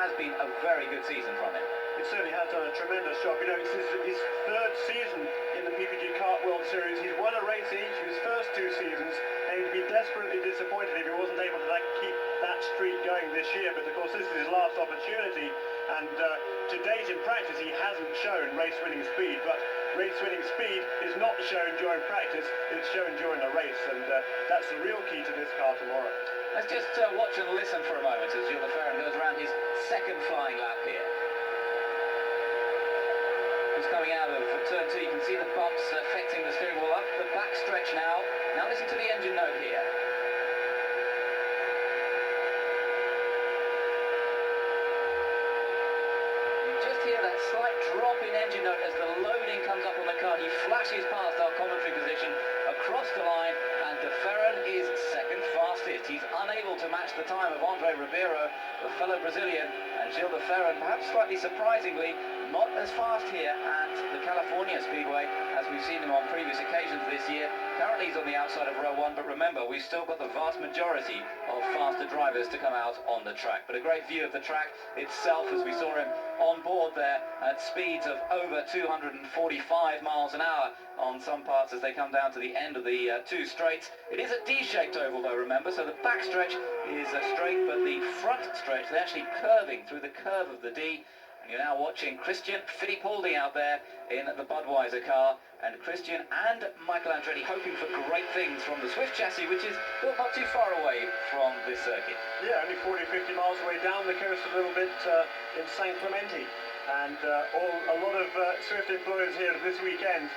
has been a very good season from him. He certainly has done a tremendous job. You know, it's his third season in the PPG Kart World Series. He's won a race each of his first 2 seasons, and he'd be desperately disappointed if he wasn't able to keep that streak going this year. But of course, this is his last opportunity, and to date in practice, he hasn't shown race-winning speed. But race-winning speed is not shown during practice; it's shown during the race, and that's the real key to this car tomorrow. Let's just watch and listen for a moment as Ferran goes around his second flying lap here. He's coming out of turn 2. You can see the bumps affecting the steering wheel up the back stretch now. Now listen to the engine note here. You just hear that slight drop in engine note as the loading comes up on the car. He flashes past our commentary position across the line, and Ferran is second fastest. He's unable to match the time of Andre Ribeiro, the fellow Brazilian, and Ferran, perhaps slightly surprisingly, not as fast here at the California Speedway as we've seen him on previous occasions this year. Currently he's on the outside of row 1, but remember, we've still got the vast majority of faster drivers to come out on the track. But a great view of the track itself as we saw him on board there at speeds of over 245 miles an hour on some parts as they come down to the end of the 2 straights. It is a D-shaped oval though, remember, so the back stretch is straight, but the front stretch, they're actually curving through the curve of the D. And you're now watching Christian Fitipaldi out there in the Budweiser car, and Christian and Michael Andretti hoping for great things from the Swift chassis, which is built not too far away from this circuit. Yeah, only 40-50 miles away down the coast a little bit in San Clemente, and a lot of Swift employers here this weekend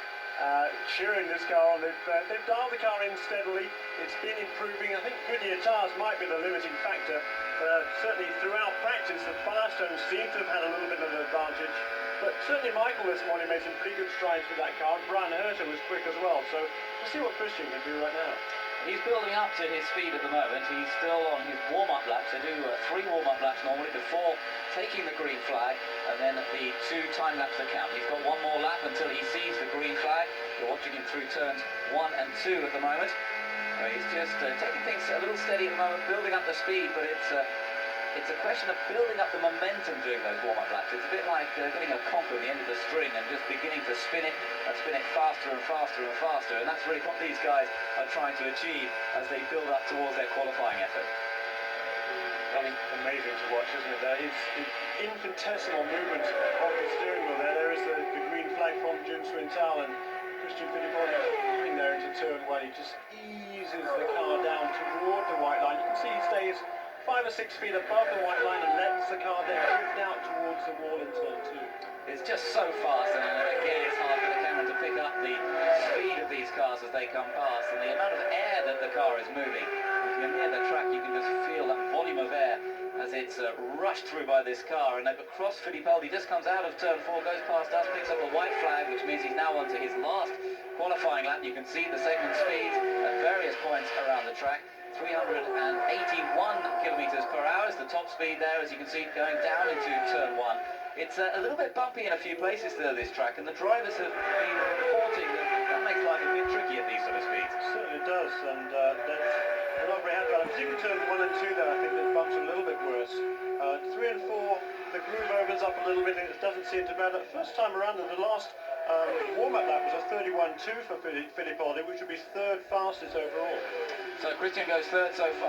cheering this car on. They've dialed the car in steadily. It's been improving. I think Goodyear tyres might be the limiting factor. Certainly throughout practice, the Firestone seem to have had a little bit of an advantage. But certainly Michael this morning made some pretty good strides with that car. Brian Herter was quick as well. So we'll see what Christian can do right now. He's building up to his speed at the moment. He's still on his warm-up laps. They do 3 warm-up laps normally before taking the green flag, and then the 2 time laps that count. He's got 1 more lap until he sees the green flag. You're watching him through turns 1 and 2 at the moment. He's just taking things a little steady at the moment, building up the speed, but it's a question of building up the momentum during those warm-up laps. It's a bit like getting a conch at the end of the string and just beginning to spin it faster and faster and faster, and that's really what these guys are trying to achieve as they build up towards their qualifying effort. Amazing to watch, isn't it? There is infinitesimal movement of the steering wheel there. There is the green flag from Jim Swintal, and Christian Fitipaldi coming there into turn 1. He just eases the car down toward the white line. You can see he stays 5 or 6 feet above the white line and lets the car then drift out towards the wall in turn 2. It's just so fast, and again it's hard for the camera to pick up the speed of these cars as they come past, and the amount of air that the car is moving. If you're near the track, you can just feel that volume of air as it's rushed through by this car. And across Fitipaldi just comes out of turn 4, goes past us, picks up a white flag, which means he's now onto his last qualifying lap. You can see the segment speeds at various points around the track. 381 kilometers per hour is the top speed there, as you can see, going down into turn 1. It's a little bit bumpy in a few places to this track, and the drivers have been reporting that makes life a bit tricky at these sort of speeds. It certainly does, and they're not very happy about it. Particularly turn 1 and 2 there, I think the bumps are a little bit worse. 3 and 4, the groove opens up a little bit, and it doesn't seem too bad. The first time around, the last warm-up lap was a 31.2 for Fitipaldi, which would be 3rd fastest overall. So Christian goes 3rd so far.